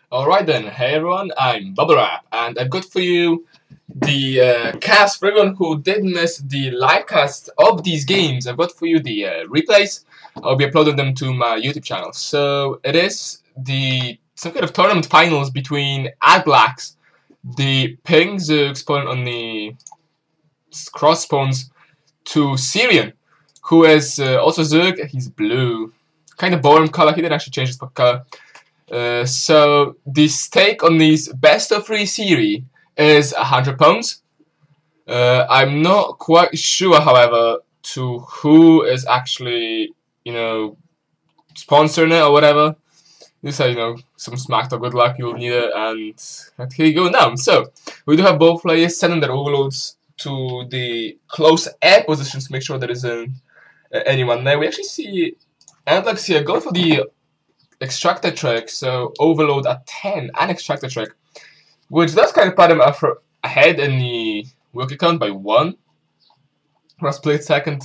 Alright then, hey everyone, I'm BubbleWrap, and I've got for you the cast for everyone who did miss the live cast of these games. I've got for you the replays. I'll be uploading them to my YouTube channel. So it is some kind of tournament finals between Adblax, the pink Zerg spawn on the cross spawns, to Serion, who is also Zerg. He's blue, kind of boring color. He didn't actually change his color. So the stake on these best of 3 series is £100. I'm not quite sure, however, to who is actually, sponsoring it or whatever. This is, some smack talk, good luck, you'll need it, and here you go now. So, we do have both players sending their overloads to the close air positions to make sure there isn't anyone there. We actually see Adblax here go for the extractor trick, so overload at 10 and extractor trick, which does kind of put him ahead in the work account by 1. Russ played second,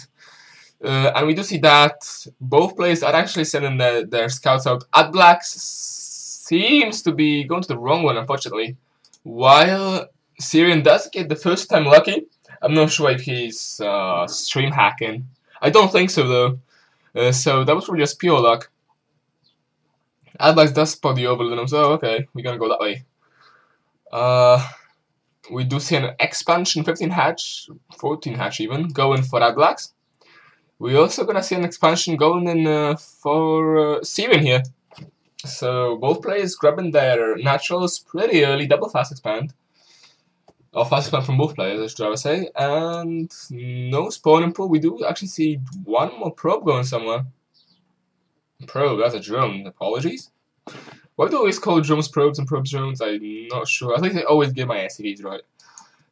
and we do see that both players are actually sending their scouts out. Adblax seems to be going to the wrong one, unfortunately, while Serion does get the first time lucky. I'm not sure if he's stream hacking. I don't think so though, so that was probably just pure luck. Adblax does spot the overload, and I'm so okay, we're gonna go that way. We do see an expansion 15 hatch, 14 hatch even, going for Adblax. We're also gonna see an expansion going in for Serion here. So both players grabbing their naturals pretty early, double fast expand. Or fast expand from both players, I should rather say. And no spawning pool. We do actually see one more probe going somewhere. Probe, that's a drone. Apologies. Why do I always call drones probes and probes drones? I'm not sure. I think I always get my SCVs right.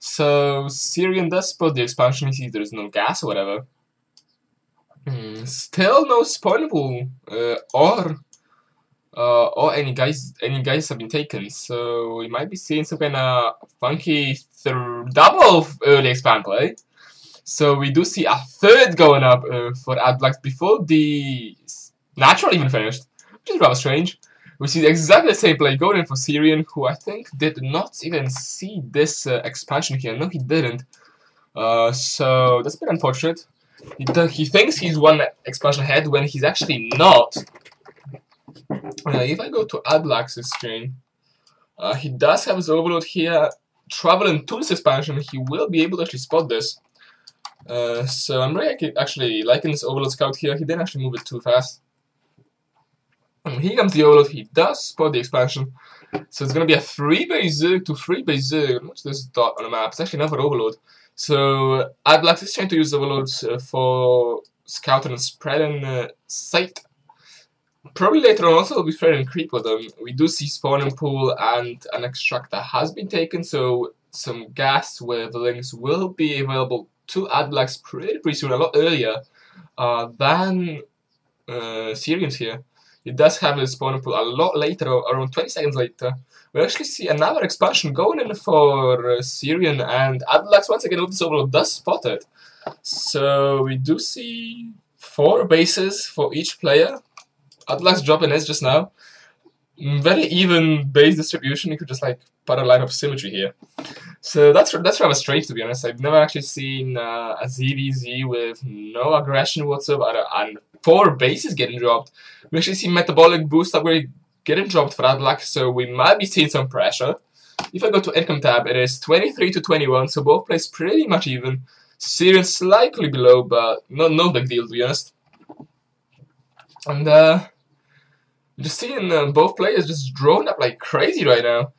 So Serion does spot the expansion. He sees there's no gas or whatever. Still no spawnable or any guys have been taken. So we might be seeing some kind of funky double early expand play. So we do see a third going up for Adblax before the natural even finished, which is rather strange. We see exactly the same play going in for Serion, who I think did not even see this expansion here. No, he didn't. So that's a bit unfortunate. He thinks he's one expansion ahead when he's actually not. If I go to Adblax's screen, he does have his overload here. Traveling to this expansion, he will be able to actually spot this. So I'm really actually liking this overload scout here. He didn't actually move it too fast. And here comes the overload. He does spot the expansion. So it's going to be a 3-base Zerg to 3-base Zerg. What's this dot on the map? It's actually another overload. So Adblax is trying to use overloads for scouting and spreading sight. Probably later on also will be spreading creep with them. We do see spawning pool and an extractor has been taken. So some gas wavelengths will be available to Adblax pretty soon, a lot earlier than Serion's here. It does have a spawning pool a lot later, around 20 seconds later. We actually see another expansion going in for Serion, and Adblax once again with this overload does spot it. So we do see 4 bases for each player. Adblax dropping his just now. Very even base distribution. You could just like put a line of symmetry here. So that's rather strange, to be honest. I've never actually seen a ZVZ with no aggression whatsoever and 4 bases getting dropped. We actually see metabolic boost upgrade getting dropped for Adblax, so we might be seeing some pressure. If I go to income tab, it is 23 to 21, so both players pretty much even. Serion slightly below, but no big deal, to be honest. And just seeing both players just drone up like crazy right now.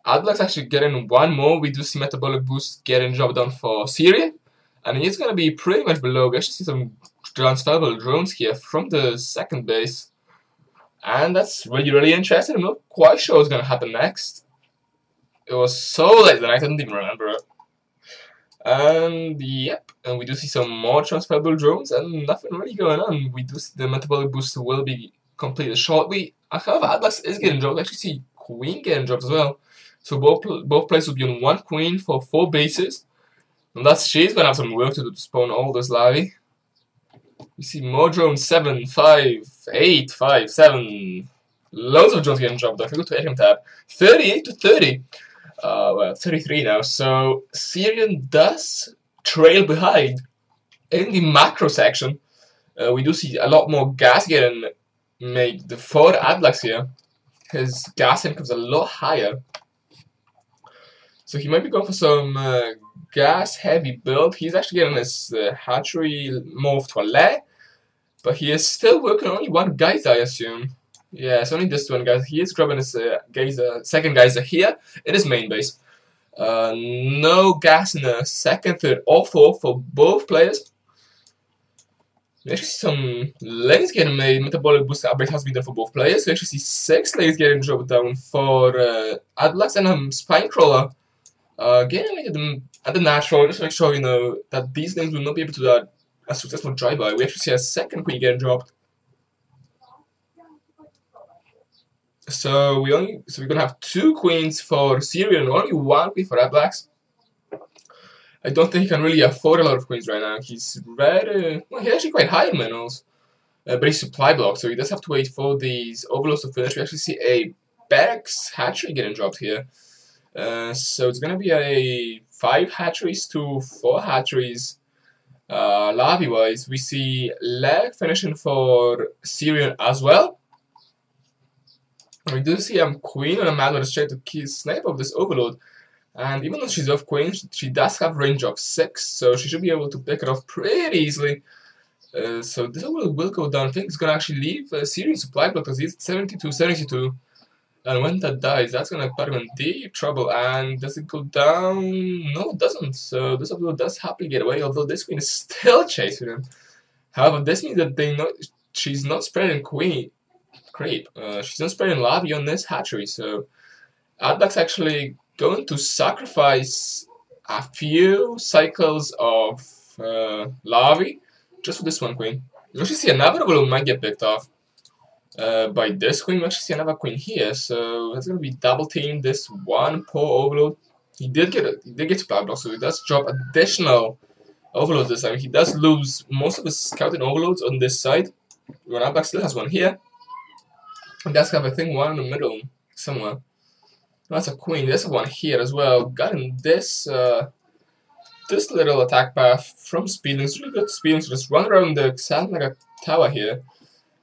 Adblax actually getting one more. We do see metabolic boost getting dropped down for Serion, and he's gonna be pretty much below. We actually see some transferable drones here from the second base, and that's really interesting. I'm not quite sure what's gonna happen next. It was so late that I didn't even remember it. And yep, and we do see some more transferable drones, and nothing really going on. We do see the metabolic boost will be completed shortly. However, Adblax is getting dropped. I actually see Queen getting dropped as well. So both players will be on 1 Queen for 4 bases. And she's gonna have some work to do to spawn all this larvae. We see more drones, 7, 5, 8, 5, 7. Loads of drones getting dropped. If we go to item tab, 38 to 30. Well, 33 now. So Serion does trail behind in the macro section. We do see a lot more gas getting made for Adblax here. His gas income's a lot higher. So he might be going for some gas heavy build. He's actually getting his hatchery morph to a lair. But he is still working on only one geyser, I assume. Yeah, it's only this one geyser. He is grabbing his second geyser here in his main base. No gas in the second, third, or fourth for both players. We actually see some lanes getting made. Metabolic booster upgrade has been done for both players. We actually see 6 lanes getting dropped down for Adblax and Spine Crawler. Getting made at the natural, just to make sure you know that these lanes will not be able to do a successful drive-by. We actually see a second queen getting dropped. So we're gonna have 2 queens for Serion and only 1 queen for Adblax. I don't think he can really afford a lot of queens right now. He's very well, he's actually quite high in minerals, but he's supply blocked, so he does have to wait for these overloads to finish. We actually see a barracks hatchery getting dropped here. So it's gonna be a 5 hatcheries to 4 hatcheries. Larvae wise, we see leg finishing for Serion as well. We do see a queen on a man with a straight to snipe of this overload, and even though she's off queen, she does have range of 6, so she should be able to pick it off pretty easily. So this overload will go down. I think it's gonna actually leave a Serion supply block because he's 72, 72. And when that dies, that's gonna put him in deep trouble. And does it go down? No, it doesn't. So this overload does happily get away, although this queen is still chasing him. However, this means that she's not spreading creep. She's not spreading larvae on this hatchery. So Adblax actually going to sacrifice a few cycles of larvae just for this one queen. You actually see another overload might get picked off. By this queen, we actually see another queen here, so that's gonna be double teamed. This one poor overload. He did get supply block, so he does drop additional overloads this time. He does lose most of his scouting overloads on this side. When Adblax still has one here, and does have I think one in the middle somewhere. That's a queen. There's one here as well. Gotten this this little attack path from Speedlings. Really good Speedlings. Just run around the sound like a tower here.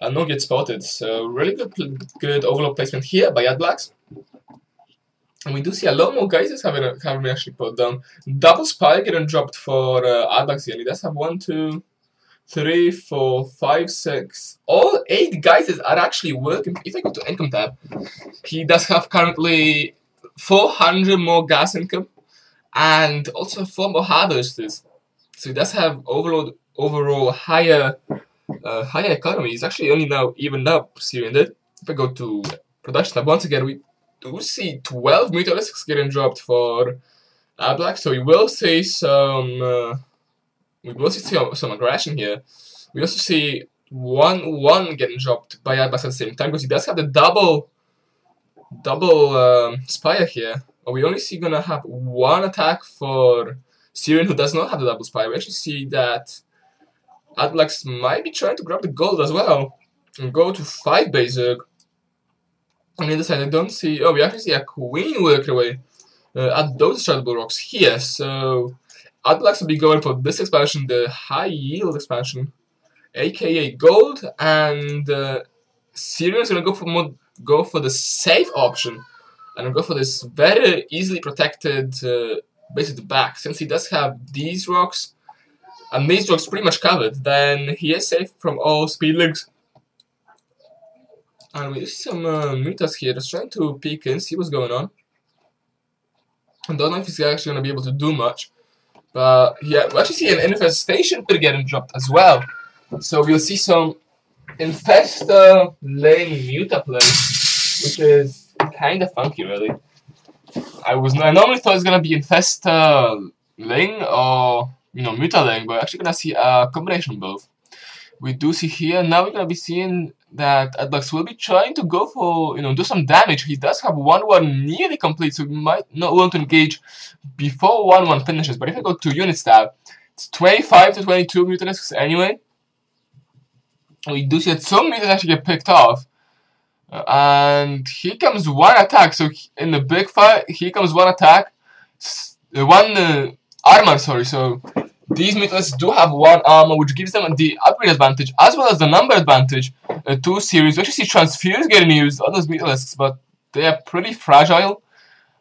And not get spotted, so really good overload placement here by Adblax. And we do see a lot more geysers having actually put down. Double spy getting dropped for Adblax here. And he does have 1, 2, 3, 4, 5, 6. All 8 geysers are actually working. If I go to income tab, he does have currently 400 more gas income and also 4 more harvesters. So he does have overall higher economy. Is actually only now evened up. Serion did. If I go to production tab once again, we do see 12 Mutalisks getting dropped for Adblax. So we will see some aggression here. We also see 1 getting dropped by Adblax at the same time because he does have the double spire here. But we only see gonna have 1 attack for Serion, who does not have the double spire. We actually see that Adblax might be trying to grab the gold as well and go to 5 basic. On the other side, I don't see. Oh, we actually see a queen working away at those chargeable rocks here. So Adblax will be going for this expansion, the high yield expansion, aka gold, and Serion is gonna go for the safe option and go for this very easily protected base at the back. Since he does have these rocks. And these rocks pretty much covered, then he is safe from all speedlings. And we see some mutas here just trying to peek in, see what's going on. I don't know if he's actually going to be able to do much. But yeah, we actually see an infestation pit getting dropped as well. So we'll see some infesta lane muta play, which is kind of funky really. I normally thought it was going to be infesta lane or muta lane, but actually gonna see a combination of both. We do see here, now we're gonna be seeing that Adblax will be trying to go for, do some damage. He does have 1-1 nearly complete, so we might not want to engage before 1-1 finishes. But if I go to units tab, it's 25 to 22 Mutalisks anyway. We do see that some mutants actually get picked off. And here comes one attack. So in the big fight, here comes one attack, one armor. Sorry. So these Mythos do have one armor, which gives them the upgrade advantage as well as the number advantage. Two series. We actually see transfers getting used on those Mythos, but they are pretty fragile.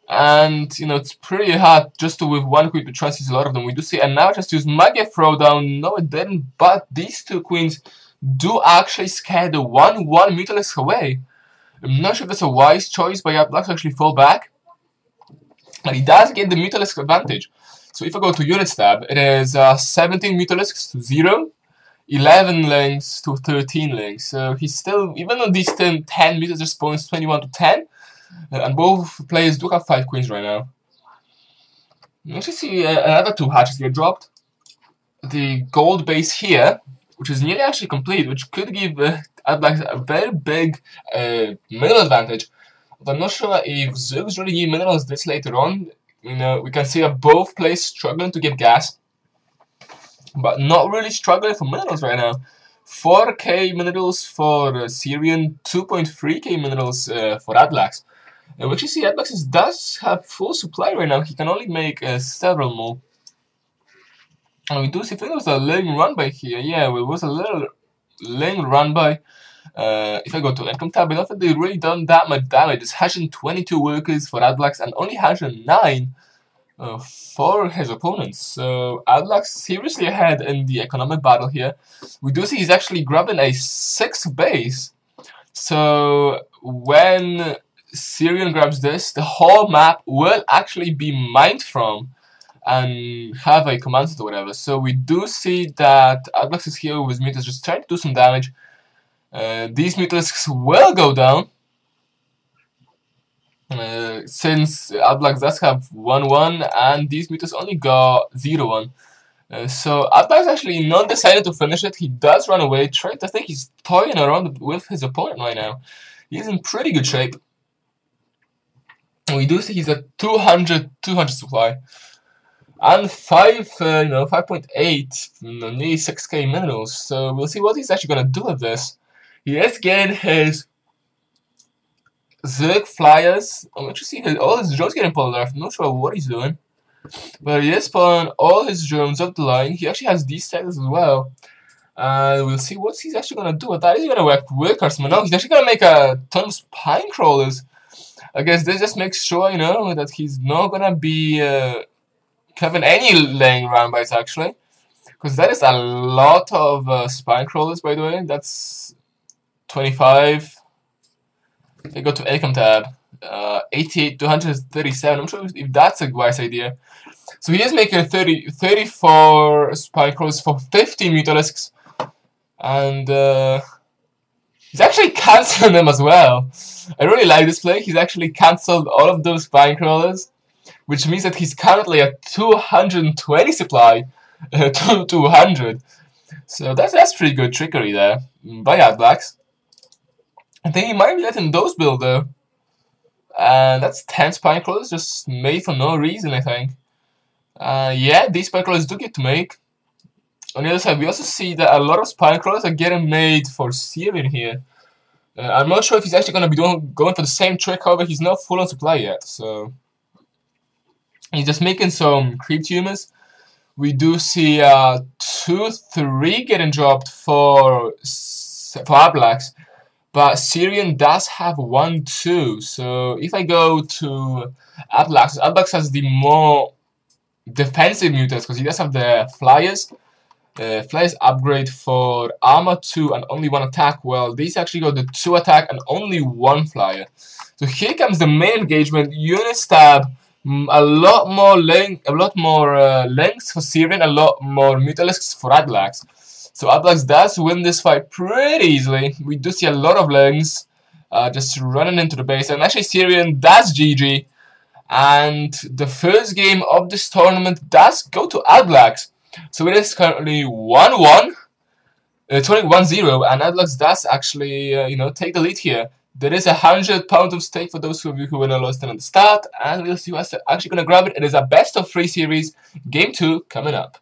And you know, it's pretty hard just to with one queen to transfuse a lot of them. We do see, and now just use Magia Throwdown. No, it didn't. But these two queens do actually scare the 1/1 Mythos away. I'm not sure if that's a wise choice by Adblax to actually fall back, but he does get the Mythos advantage. So if I go to Units tab, it is 17 Mythos to 0, 11 links to 13 links. So he's still, even though these 10 Mythos responds 21 to 10, and both players do have 5 queens right now. You actually see another 2 hatches get dropped. The gold base here, which is nearly actually complete, which could give Adblax a very big mineral advantage. But I'm not sure if Zergs really need minerals this later on. You know, we can see that both players struggling to get gas, but not really struggling for minerals right now. 4k minerals for Serion, 2.3k minerals for Adblax. Which you see, Adblax does have full supply right now. He can only make several more. And we do see, I think there was a lane run by here. Yeah, it was a little lane run by. If I go to income tab, I don't think they've really done that much damage. It's 122 workers for Adblax and only 109 for his opponents. So Adblax seriously ahead in the economic battle here. We do see he's actually grabbing a 6th base. So when Serion grabs this, the whole map will actually be mined from and have a command set or whatever. So we do see that Adblax is here with Mythos just trying to do some damage. These Mythos will go down since Adblax does have 1/1 and these Mythos only got 0/1. So Adblax actually not decided to finish it. He does run away. I think he's toying around with his opponent right now. He's in pretty good shape. We do see he's at 200 supply. And 5.8, nearly 6k minerals. So we'll see what he's actually gonna do with this. He is getting his Zerg flyers. I'm actually seeing all his drones getting pulled off. I'm not sure what he's doing, but he is pulling all his drones up the line. He actually has these tags as well. And we'll see what he's actually gonna do with that. Is he gonna work with Carson? No, he's actually gonna make a ton of spine crawlers. I guess this just makes sure, you know, that he's not gonna be having any lane round bites actually, because that is a lot of spine crawlers, by the way. That's 25. If I go to income tab, 88 to 137. I'm sure if that's a wise idea. So he is making 34 spine crawlers for 50 Mythos, and he's actually cancelling them as well. I really like this play. He's actually cancelled all of those spine crawlers, which means that he's currently at 220 supply to 200. So that's pretty good trickery there by Adblax. I think he might be letting those build though. And that's 10 spine crawlers just made for no reason, I think. Yeah, these spine crawlers do get to make. On the other side, we also see that a lot of spine crawlers are getting made for Serion here. I'm not sure if he's actually going to be going for the same trick, however, he's not full on supply yet. So he's just making some creep tumors. We do see 2-3 getting dropped for Adblax, but Serion does have 1-2. So if I go to Adblax has the more defensive mutants because he does have the flyers. Flyers upgrade for armor 2 and only 1 attack. Well, these actually got the 2 attack and only 1 flyer. So here comes the main engagement. Unit stab. A lot more lengths for Serion, a lot more Mutalisks for Adblax. So Adblax does win this fight pretty easily. We do see a lot of lengths just running into the base, and actually Serion does GG. And the first game of this tournament does go to Adblax. So it is currently 1-1, 1-0, and Adblax does actually take the lead here. There is £100 of stake for those of you who were not lost in at the start, and we'll see who's actually going to grab it. It is a best of 3 series, game 2 coming up.